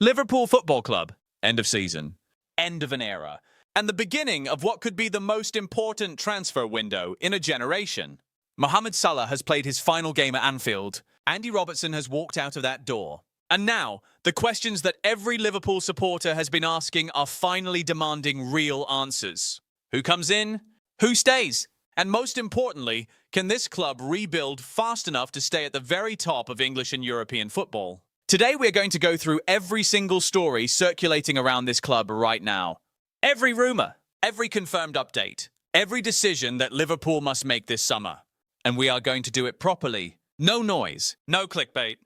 Liverpool Football Club. End of season. End of an era. And the beginning of what could be the most important transfer window in a generation. Mohamed Salah has played his final game at Anfield. Andy Robertson has walked out of that door. And now, the questions that every Liverpool supporter has been asking are finally demanding real answers. Who comes in? Who stays? And most importantly, can this club rebuild fast enough to stay at the very top of English and European football? Today we're going to go through every single story circulating around this club right now. Every rumour, every confirmed update, every decision that Liverpool must make this summer. And we are going to do it properly. No noise, no clickbait.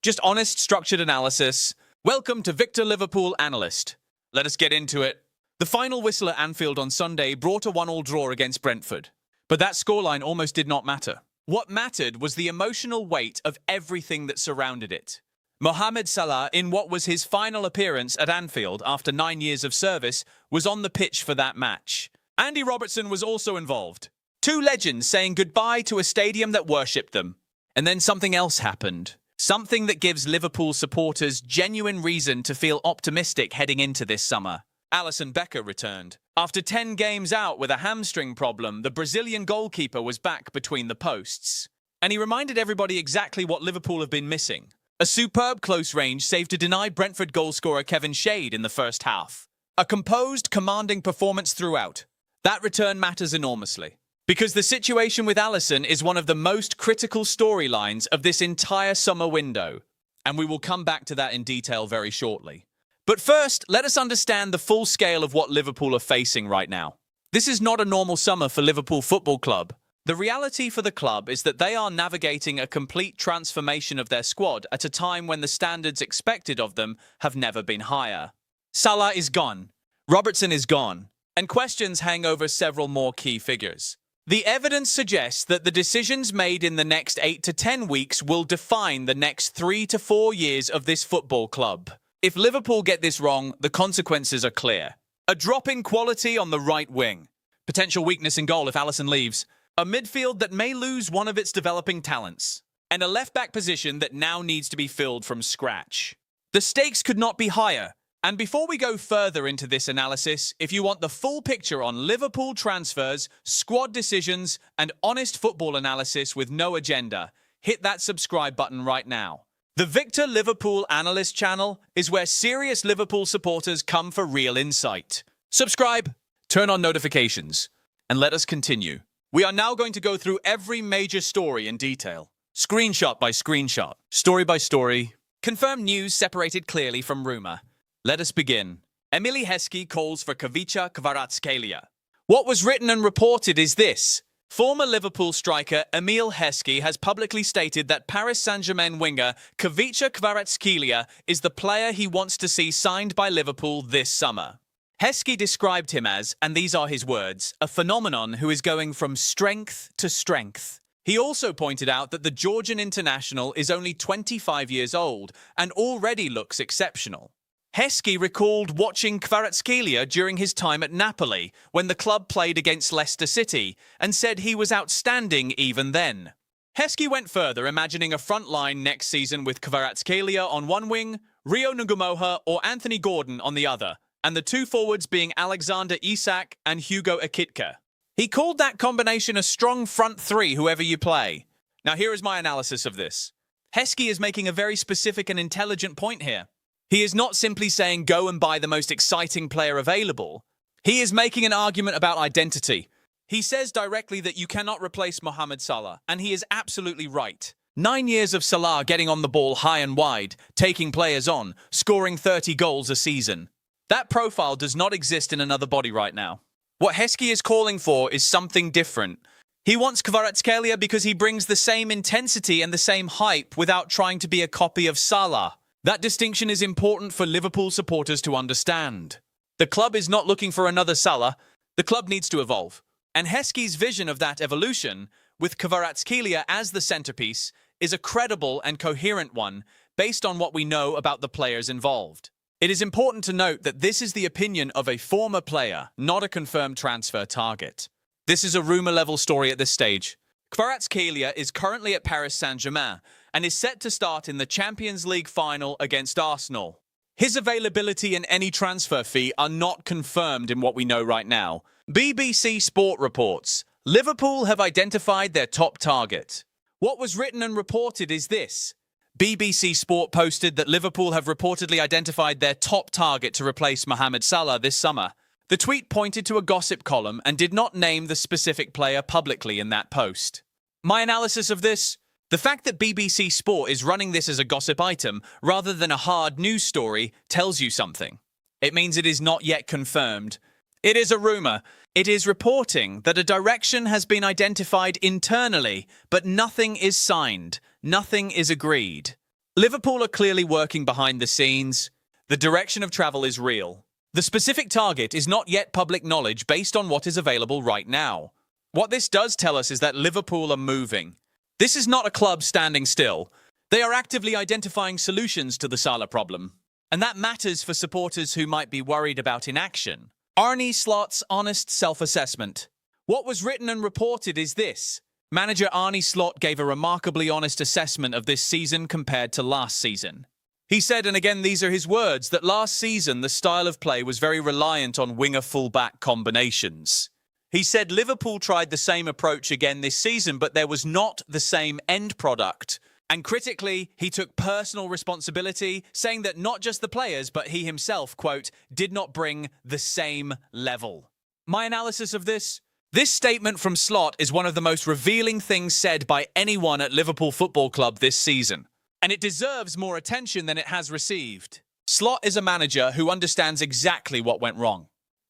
Just honest, structured analysis. Welcome to Victor Liverpool Analyst. Let us get into it. The final whistle at Anfield on Sunday brought a 1-1 draw against Brentford. But that scoreline almost did not matter. What mattered was the emotional weight of everything that surrounded it. Mohamed Salah, in what was his final appearance at Anfield after 9 years of service, was on the pitch for that match. Andy Robertson was also involved. Two legends saying goodbye to a stadium that worshipped them. And then something else happened. Something that gives Liverpool supporters genuine reason to feel optimistic heading into this summer. Alisson Becker returned. After 10 games out with a hamstring problem, the Brazilian goalkeeper was back between the posts. And he reminded everybody exactly what Liverpool have been missing. A superb close-range save to deny Brentford goalscorer Kevin Shade in the first half. A composed, commanding performance throughout. That return matters enormously. Because the situation with Alisson is one of the most critical storylines of this entire summer window. And we will come back to that in detail very shortly. But first, let us understand the full scale of what Liverpool are facing right now. This is not a normal summer for Liverpool Football Club. The reality for the club is that they are navigating a complete transformation of their squad at a time when the standards expected of them have never been higher. Salah is gone. Robertson is gone. And questions hang over several more key figures. The evidence suggests that the decisions made in the next 8 to 10 weeks will define the next 3 to 4 years of this football club. If Liverpool get this wrong, the consequences are clear. A drop in quality on the right wing. Potential weakness in goal if Alisson leaves. A midfield that may lose one of its developing talents. And a left-back position that now needs to be filled from scratch. The stakes could not be higher. And before we go further into this analysis, if you want the full picture on Liverpool transfers, squad decisions, and honest football analysis with no agenda, hit that subscribe button right now. The Victor Liverpool Analyst channel is where serious Liverpool supporters come for real insight. Subscribe, turn on notifications, and let us continue. We are now going to go through every major story in detail. Screenshot by screenshot, story by story. Confirmed news separated clearly from rumour. Let us begin. Emil Heskey calls for Khvicha Kvaratskhelia. What was written and reported is this. Former Liverpool striker Emil Heskey has publicly stated that Paris Saint-Germain winger Khvicha Kvaratskhelia is the player he wants to see signed by Liverpool this summer. Heskey described him as, and these are his words, a phenomenon who is going from strength to strength. He also pointed out that the Georgian international is only 25 years old and already looks exceptional. Heskey recalled watching Kvaratskhelia during his time at Napoli when the club played against Leicester City and said he was outstanding even then. Heskey went further, imagining a front line next season with Kvaratskhelia on one wing, Rio Ngumoha or Anthony Gordon on the other, and the two forwards being Alexander Isak and Hugo Akitka. He called that combination a strong front three whoever you play. Now here is my analysis of this. Heskey is making a very specific and intelligent point here. He is not simply saying go and buy the most exciting player available. He is making an argument about identity. He says directly that you cannot replace Mohamed Salah, and he is absolutely right. 9 years of Salah getting on the ball high and wide, taking players on, scoring 30 goals a season. That profile does not exist in another body right now. What Heskey is calling for is something different. He wants Kvaratskhelia because he brings the same intensity and the same hype without trying to be a copy of Salah. That distinction is important for Liverpool supporters to understand. The club is not looking for another Salah. The club needs to evolve. And Heskey's vision of that evolution, with Kvaratskhelia as the centerpiece, is a credible and coherent one based on what we know about the players involved. It is important to note that this is the opinion of a former player, not a confirmed transfer target. This is a rumour-level story at this stage. Kvaratskhelia is currently at Paris Saint-Germain and is set to start in the Champions League final against Arsenal. His availability and any transfer fee are not confirmed in what we know right now. BBC Sport reports, Liverpool have identified their top target. What was written and reported is this. BBC Sport posted that Liverpool have reportedly identified their top target to replace Mohamed Salah this summer. The tweet pointed to a gossip column and did not name the specific player publicly in that post. My analysis of this? The fact that BBC Sport is running this as a gossip item rather than a hard news story tells you something. It means it is not yet confirmed. It is a rumour. It is reporting that a direction has been identified internally, but nothing is signed, nothing is agreed. Liverpool are clearly working behind the scenes. The direction of travel is real. The specific target is not yet public knowledge based on what is available right now. What this does tell us is that Liverpool are moving. This is not a club standing still. They are actively identifying solutions to the Salah problem. And that matters for supporters who might be worried about inaction. Arne Slot's honest self-assessment. What was written and reported is this. Manager Arne Slot gave a remarkably honest assessment of this season compared to last season. He said, and again these are his words, that last season the style of play was very reliant on winger-fullback combinations. He said Liverpool tried the same approach again this season, but there was not the same end product. And critically, he took personal responsibility, saying that not just the players, but he himself, quote, did not bring the same level. My analysis of this? This statement from Slot is one of the most revealing things said by anyone at Liverpool Football Club this season. And it deserves more attention than it has received. Slot is a manager who understands exactly what went wrong.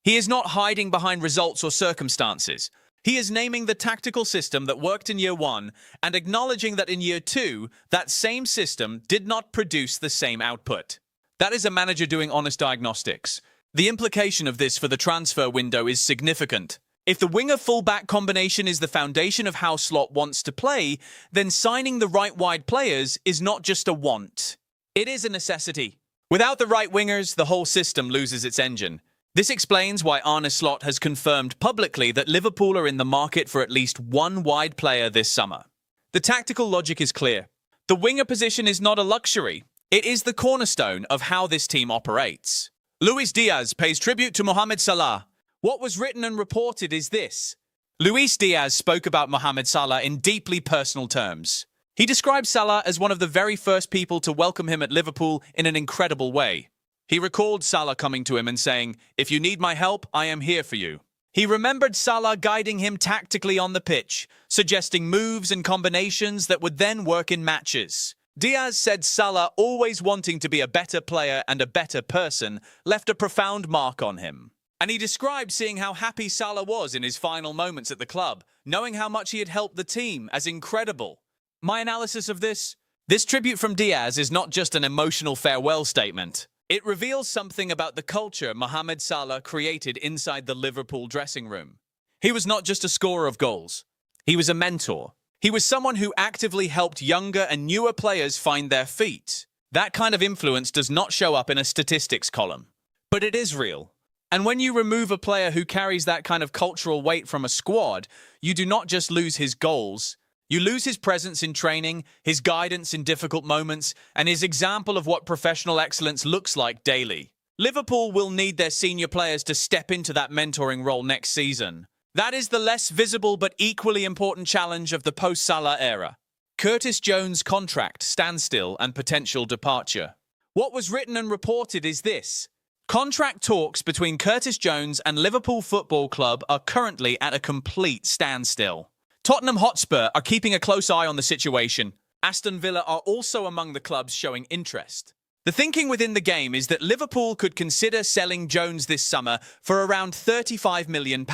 He is not hiding behind results or circumstances. He is naming the tactical system that worked in year one and acknowledging that in year two, that same system did not produce the same output. That is a manager doing honest diagnostics. The implication of this for the transfer window is significant. If the winger-fullback combination is the foundation of how Slot wants to play, then signing the right wide players is not just a want. It is a necessity. Without the right wingers, the whole system loses its engine. This explains why Arne Slot has confirmed publicly that Liverpool are in the market for at least one wide player this summer. The tactical logic is clear. The winger position is not a luxury. It is the cornerstone of how this team operates. Luis Diaz pays tribute to Mohamed Salah. What was written and reported is this. Luis Diaz spoke about Mohamed Salah in deeply personal terms. He described Salah as one of the very first people to welcome him at Liverpool in an incredible way. He recalled Salah coming to him and saying, "If you need my help, I am here for you." He remembered Salah guiding him tactically on the pitch, suggesting moves and combinations that would then work in matches. Diaz said Salah, always wanting to be a better player and a better person, left a profound mark on him. And he described seeing how happy Salah was in his final moments at the club, knowing how much he had helped the team, as incredible. My analysis of this? This tribute from Diaz is not just an emotional farewell statement. It reveals something about the culture Mohamed Salah created inside the Liverpool dressing room. He was not just a scorer of goals. He was a mentor. He was someone who actively helped younger and newer players find their feet. That kind of influence does not show up in a statistics column. But it is real. And when you remove a player who carries that kind of cultural weight from a squad, you do not just lose his goals. You lose his presence in training, his guidance in difficult moments, and his example of what professional excellence looks like daily. Liverpool will need their senior players to step into that mentoring role next season. That is the less visible but equally important challenge of the post-Salah era. Curtis Jones' contract, standstill, and potential departure. What was written and reported is this. Contract talks between Curtis Jones and Liverpool Football Club are currently at a complete standstill. Tottenham Hotspur are keeping a close eye on the situation. Aston Villa are also among the clubs showing interest. The thinking within the game is that Liverpool could consider selling Jones this summer for around £35 million,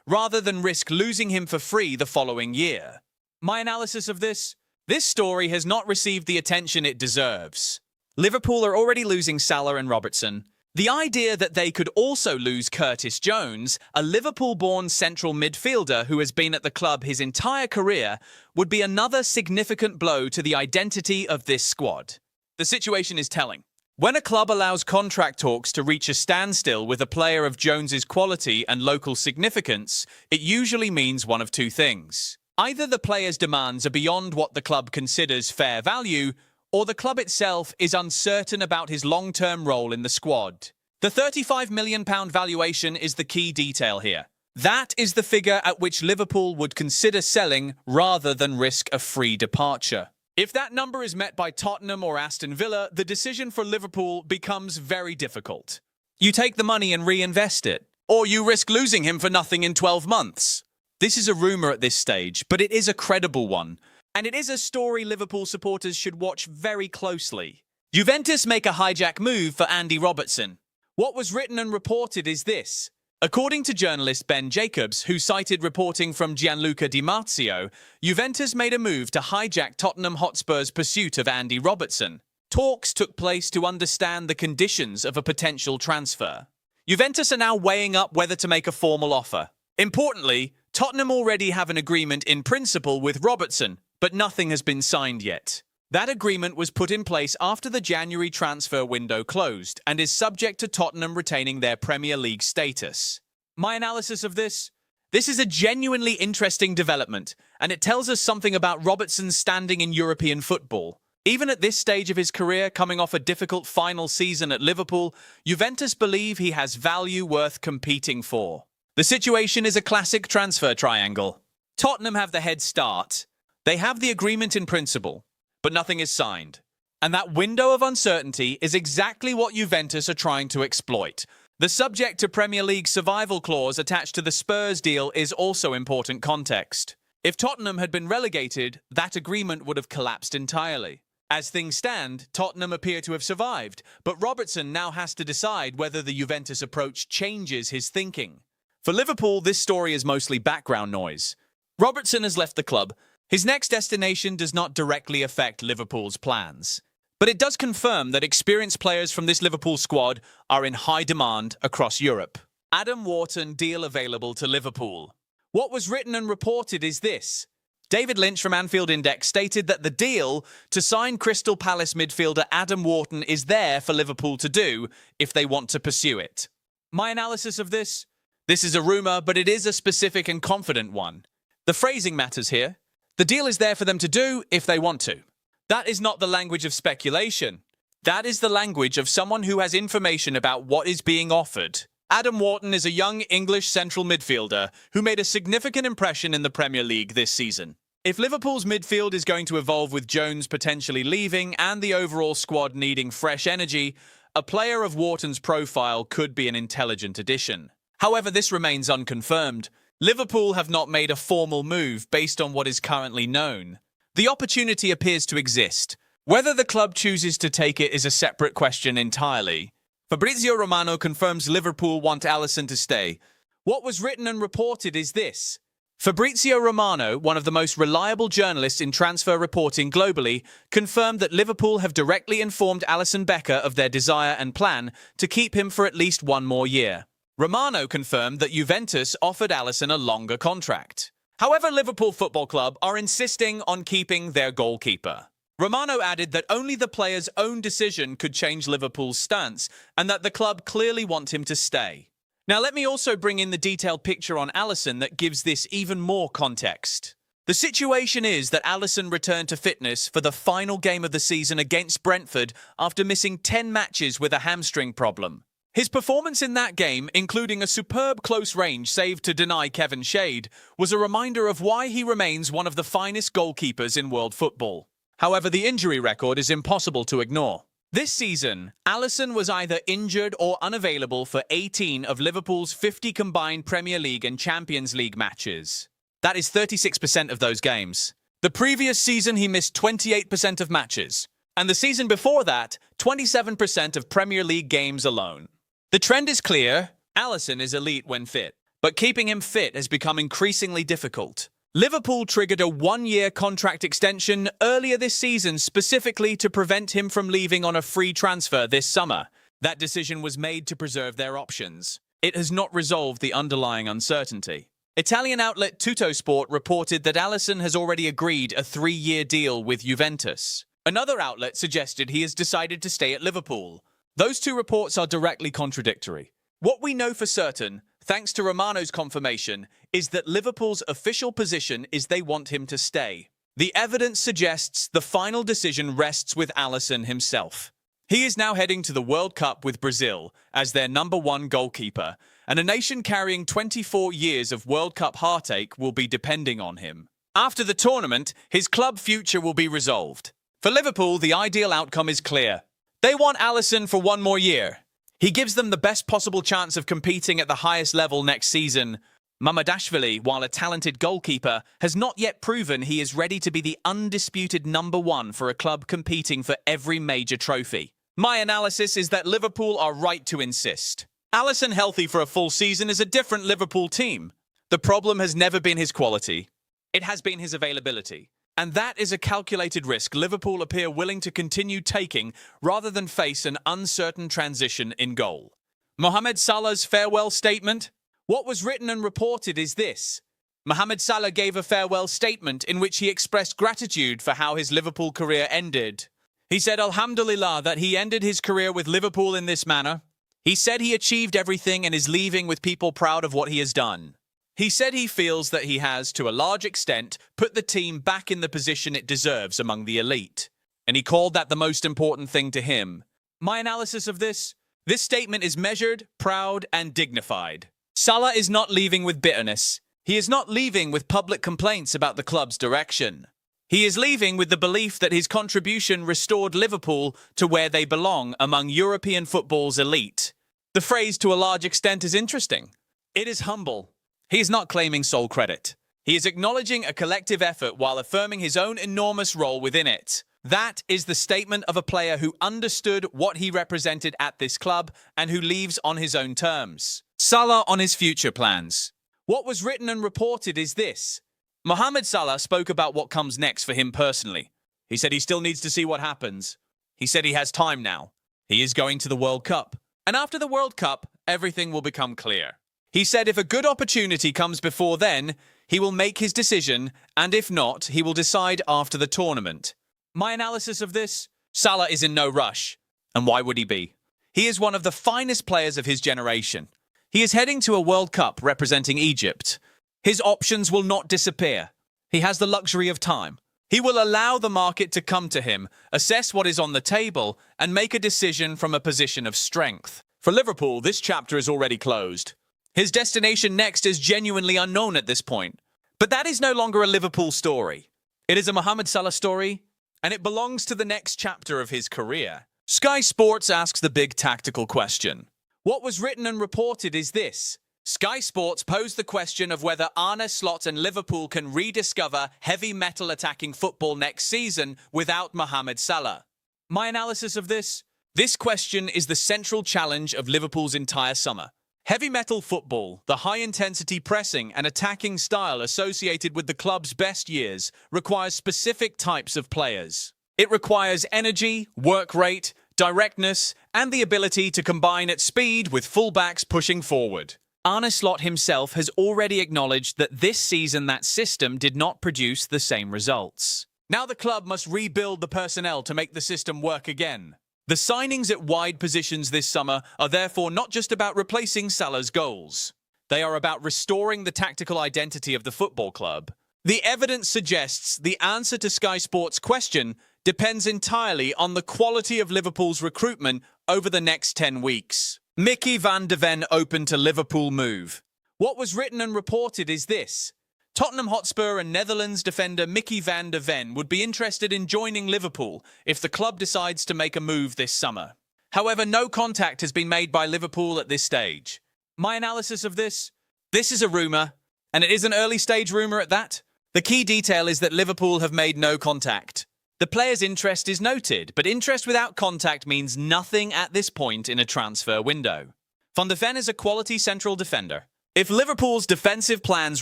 rather than risk losing him for free the following year. My analysis of this? This story has not received the attention it deserves. Liverpool are already losing Salah and Robertson. The idea that they could also lose Curtis Jones, a Liverpool-born central midfielder who has been at the club his entire career, would be another significant blow to the identity of this squad. The situation is telling. When a club allows contract talks to reach a standstill with a player of Jones's quality and local significance, it usually means one of two things. Either the player's demands are beyond what the club considers fair value, or the club itself is uncertain about his long-term role in the squad. The £35 million valuation is the key detail here. That is the figure at which Liverpool would consider selling rather than risk a free departure. If that number is met by Tottenham or Aston Villa, the decision for Liverpool becomes very difficult. You take the money and reinvest it, or you risk losing him for nothing in 12 months. This is a rumour at this stage, but it is a credible one, and it is a story Liverpool supporters should watch very closely. Juventus make a hijack move for Andy Robertson. What was written and reported is this. According to journalist Ben Jacobs, who cited reporting from Gianluca Di Marzio, Juventus made a move to hijack Tottenham Hotspur's pursuit of Andy Robertson. Talks took place to understand the conditions of a potential transfer. Juventus are now weighing up whether to make a formal offer. Importantly, Tottenham already have an agreement in principle with Robertson, but nothing has been signed yet. That agreement was put in place after the January transfer window closed and is subject to Tottenham retaining their Premier League status. My analysis of this? This is a genuinely interesting development, and it tells us something about Robertson's standing in European football. Even at this stage of his career, coming off a difficult final season at Liverpool, Juventus believe he has value worth competing for. The situation is a classic transfer triangle. Tottenham have the head start. They have the agreement in principle, but nothing is signed. And that window of uncertainty is exactly what Juventus are trying to exploit. The subject to Premier League survival clause attached to the Spurs deal is also important context. If Tottenham had been relegated, that agreement would have collapsed entirely. As things stand, Tottenham appear to have survived, but Robertson now has to decide whether the Juventus approach changes his thinking. For Liverpool, this story is mostly background noise. Robertson has left the club. His next destination does not directly affect Liverpool's plans. But it does confirm that experienced players from this Liverpool squad are in high demand across Europe. Adam Wharton deal available to Liverpool. What was written and reported is this. David Lynch from Anfield Index stated that the deal to sign Crystal Palace midfielder Adam Wharton is there for Liverpool to do if they want to pursue it. My analysis of this? This is a rumour, but it is a specific and confident one. The phrasing matters here. The deal is there for them to do if they want to. That is not the language of speculation. That is the language of someone who has information about what is being offered. Adam Wharton is a young English central midfielder who made a significant impression in the Premier League this season. If Liverpool's midfield is going to evolve with Jones potentially leaving and the overall squad needing fresh energy, a player of Wharton's profile could be an intelligent addition. However, this remains unconfirmed. Liverpool have not made a formal move based on what is currently known. The opportunity appears to exist. Whether the club chooses to take it is a separate question entirely. Fabrizio Romano confirms Liverpool want Alisson to stay. What was written and reported is this. Fabrizio Romano, one of the most reliable journalists in transfer reporting globally, confirmed that Liverpool have directly informed Alisson Becker of their desire and plan to keep him for at least one more year. Romano confirmed that Juventus offered Alisson a longer contract. However, Liverpool Football Club are insisting on keeping their goalkeeper. Romano added that only the player's own decision could change Liverpool's stance and that the club clearly want him to stay. Now let me also bring in the detailed picture on Alisson that gives this even more context. The situation is that Alisson returned to fitness for the final game of the season against Brentford after missing 10 matches with a hamstring problem. His performance in that game, including a superb close-range save to deny Kevin Shade, was a reminder of why he remains one of the finest goalkeepers in world football. However, the injury record is impossible to ignore. This season, Alisson was either injured or unavailable for 18 of Liverpool's 50 combined Premier League and Champions League matches. That is 36% of those games. The previous season, he missed 28% of matches. And the season before that, 27% of Premier League games alone. The trend is clear. Alisson is elite when fit, but keeping him fit has become increasingly difficult. Liverpool triggered a one-year contract extension earlier this season specifically to prevent him from leaving on a free transfer this summer. That decision was made to preserve their options. It has not resolved the underlying uncertainty. Italian outlet Tuttosport reported that Alisson has already agreed a 3-year deal with Juventus. Another outlet suggested he has decided to stay at Liverpool. Those two reports are directly contradictory. What we know for certain, thanks to Romano's confirmation, is that Liverpool's official position is they want him to stay. The evidence suggests the final decision rests with Alisson himself. He is now heading to the World Cup with Brazil as their #1 goalkeeper, and a nation carrying 24 years of World Cup heartache will be depending on him. After the tournament, his club future will be resolved. For Liverpool, the ideal outcome is clear. They want Alisson for 1 more year. He gives them the best possible chance of competing at the highest level next season. Mamardashvili, while a talented goalkeeper, has not yet proven he is ready to be the undisputed #1 for a club competing for every major trophy. My analysis is that Liverpool are right to insist. Alisson healthy for a full season is a different Liverpool team. The problem has never been his quality. It has been his availability. And that is a calculated risk Liverpool appear willing to continue taking rather than face an uncertain transition in goal. Mohamed Salah's farewell statement? What was written and reported is this. Mohamed Salah gave a farewell statement in which he expressed gratitude for how his Liverpool career ended. He said Alhamdulillah that he ended his career with Liverpool in this manner. He said he achieved everything and is leaving with people proud of what he has done. He said he feels that he has, to a large extent, put the team back in the position it deserves among the elite. And he called that the most important thing to him. My analysis of this? This statement is measured, proud, and dignified. Salah is not leaving with bitterness. He is not leaving with public complaints about the club's direction. He is leaving with the belief that his contribution restored Liverpool to where they belong among European football's elite. The phrase "to a large extent" is interesting. It is humble. He is not claiming sole credit. He is acknowledging a collective effort while affirming his own enormous role within it. That is the statement of a player who understood what he represented at this club and who leaves on his own terms. Salah on his future plans. What was written and reported is this. Mohamed Salah spoke about what comes next for him personally. He said he still needs to see what happens. He said he has time now. He is going to the World Cup. And after the World Cup, everything will become clear. He said if a good opportunity comes before then, he will make his decision, and if not, he will decide after the tournament. My analysis of this? Salah is in no rush. And why would he be? He is one of the finest players of his generation. He is heading to a World Cup representing Egypt. His options will not disappear. He has the luxury of time. He will allow the market to come to him, assess what is on the table, and make a decision from a position of strength. For Liverpool, this chapter is already closed. His destination next is genuinely unknown at this point. But that is no longer a Liverpool story. It is a Mohamed Salah story, and it belongs to the next chapter of his career. Sky Sports asks the big tactical question. What was written and reported is this. Sky Sports posed the question of whether Arne Slot and Liverpool can rediscover heavy metal attacking football next season without Mohamed Salah. My analysis of this? This question is the central challenge of Liverpool's entire summer. Heavy metal football, the high-intensity pressing and attacking style associated with the club's best years, requires specific types of players. It requires energy, work rate, directness, and the ability to combine at speed with fullbacks pushing forward. Arne Slot himself has already acknowledged that this season that system did not produce the same results. Now the club must rebuild the personnel to make the system work again. The signings at wide positions this summer are therefore not just about replacing Salah's goals. They are about restoring the tactical identity of the football club. The evidence suggests the answer to Sky Sports' question depends entirely on the quality of Liverpool's recruitment over the next 10 weeks. Mickey van de Ven open to Liverpool move. What was written and reported is this. Tottenham Hotspur and Netherlands defender Mickey van de Ven would be interested in joining Liverpool if the club decides to make a move this summer. However, no contact has been made by Liverpool at this stage. My analysis of this? This is a rumour, and it is an early-stage rumour at that. The key detail is that Liverpool have made no contact. The player's interest is noted, but interest without contact means nothing at this point in a transfer window. Van de Ven is a quality central defender. If Liverpool's defensive plans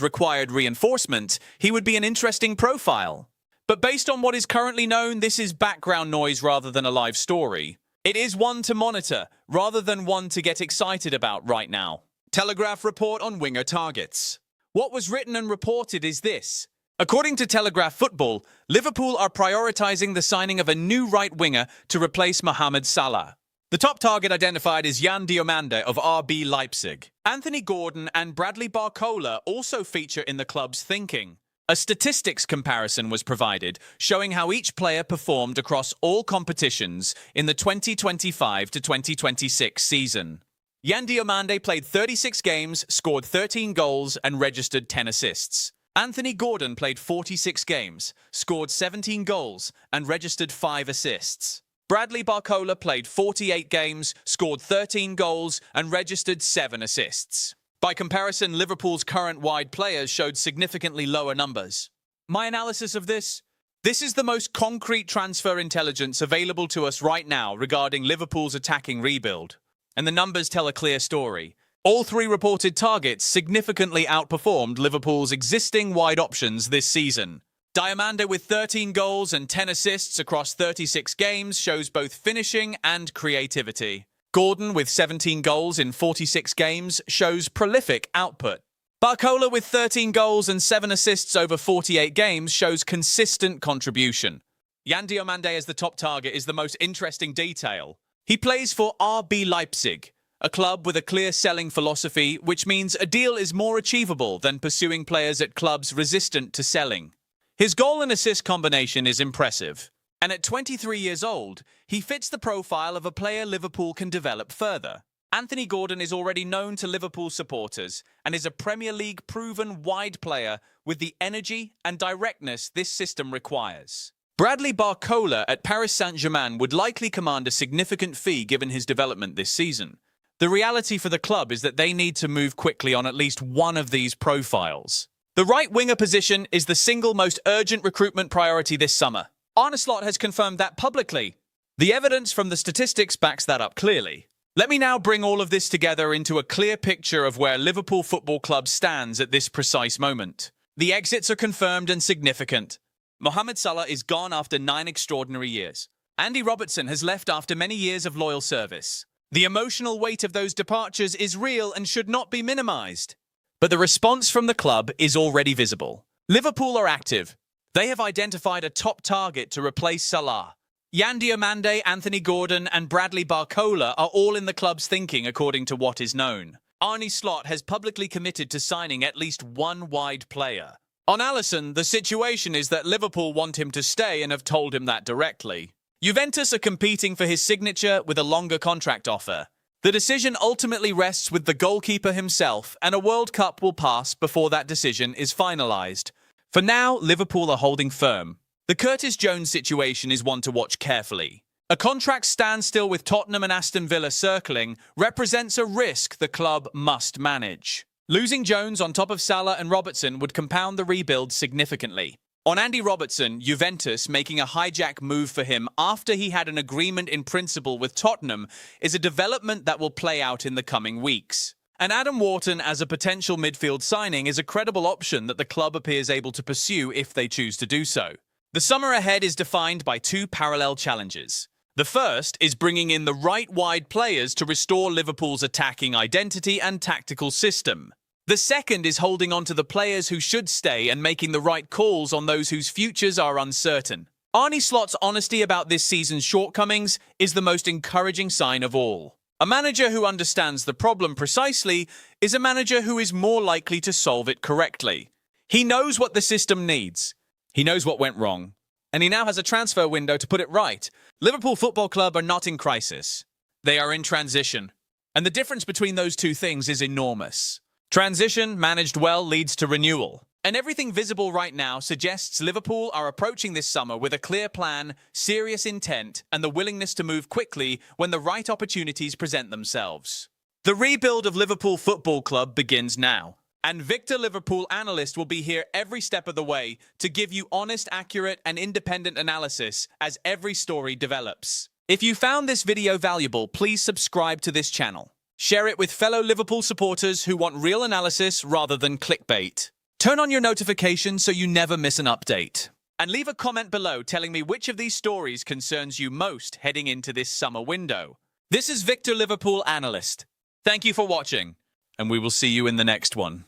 required reinforcement, he would be an interesting profile. But based on what is currently known, this is background noise rather than a live story. It is one to monitor, rather than one to get excited about right now. Telegraph report on winger targets. What was written and reported is this. According to Telegraph Football, Liverpool are prioritising the signing of a new right winger to replace Mohamed Salah. The top target identified is Jan Diomande of RB Leipzig. Anthony Gordon and Bradley Barcola also feature in the club's thinking. A statistics comparison was provided, showing how each player performed across all competitions in the 2025 to 2026 season. Diomande played 36 games, scored 13 goals, and registered 10 assists. Anthony Gordon played 46 games, scored 17 goals, and registered 5 assists. Bradley Barcola played 48 games, scored 13 goals, and registered 7 assists. By comparison, Liverpool's current wide players showed significantly lower numbers. My analysis of this? This is the most concrete transfer intelligence available to us right now regarding Liverpool's attacking rebuild. And the numbers tell a clear story. All 3 reported targets significantly outperformed Liverpool's existing wide options this season. Diomande with 13 goals and 10 assists across 36 games shows both finishing and creativity. Gordon with 17 goals in 46 games shows prolific output. Barcola with 13 goals and 7 assists over 48 games shows consistent contribution. Diomande as the top target is the most interesting detail. He plays for RB Leipzig, a club with a clear selling philosophy, which means a deal is more achievable than pursuing players at clubs resistant to selling. His goal and assist combination is impressive. And at 23 years old, he fits the profile of a player Liverpool can develop further. Anthony Gordon is already known to Liverpool supporters and is a Premier League proven wide player with the energy and directness this system requires. Bradley Barcola at Paris Saint-Germain would likely command a significant fee given his development this season. The reality for the club is that they need to move quickly on at least one of these profiles. The right winger position is the single most urgent recruitment priority this summer. Arne Slot has confirmed that publicly. The evidence from the statistics backs that up clearly. Let me now bring all of this together into a clear picture of where Liverpool Football Club stands at this precise moment. The exits are confirmed and significant. Mohamed Salah is gone after 9 extraordinary years. Andy Robertson has left after many years of loyal service. The emotional weight of those departures is real and should not be minimized. But the response from the club is already visible. Liverpool are active. They have identified a top target to replace Salah. Diomande, Anthony Gordon, and Bradley Barcola are all in the club's thinking according to what is known. Arne Slot has publicly committed to signing at least one wide player. On Alisson, the situation is that Liverpool want him to stay and have told him that directly. Juventus are competing for his signature with a longer contract offer. The decision ultimately rests with the goalkeeper himself, and a World Cup will pass before that decision is finalised. For now, Liverpool are holding firm. The Curtis Jones situation is one to watch carefully. A contract standstill with Tottenham and Aston Villa circling represents a risk the club must manage. Losing Jones on top of Salah and Robertson would compound the rebuild significantly. On Andy Robertson, Juventus making a hijack move for him after he had an agreement in principle with Tottenham is a development that will play out in the coming weeks. And Adam Wharton as a potential midfield signing is a credible option that the club appears able to pursue if they choose to do so. The summer ahead is defined by 2 parallel challenges. The first is bringing in the right wide players to restore Liverpool's attacking identity and tactical system. The second is holding on to the players who should stay and making the right calls on those whose futures are uncertain. Arne Slot's honesty about this season's shortcomings is the most encouraging sign of all. A manager who understands the problem precisely is a manager who is more likely to solve it correctly. He knows what the system needs. He knows what went wrong. And he now has a transfer window to put it right. Liverpool Football Club are not in crisis. They are in transition. And the difference between those two things is enormous. Transition, managed well, leads to renewal. And everything visible right now suggests Liverpool are approaching this summer with a clear plan, serious intent, and the willingness to move quickly when the right opportunities present themselves. The rebuild of Liverpool Football Club begins now. And Victor Liverpool Analyst will be here every step of the way to give you honest, accurate, and independent analysis as every story develops. If you found this video valuable, please subscribe to this channel. Share it with fellow Liverpool supporters who want real analysis rather than clickbait. Turn on your notifications so you never miss an update. And leave a comment below telling me which of these stories concerns you most heading into this summer window. This is Victor Liverpool Analyst. Thank you for watching, and we will see you in the next one.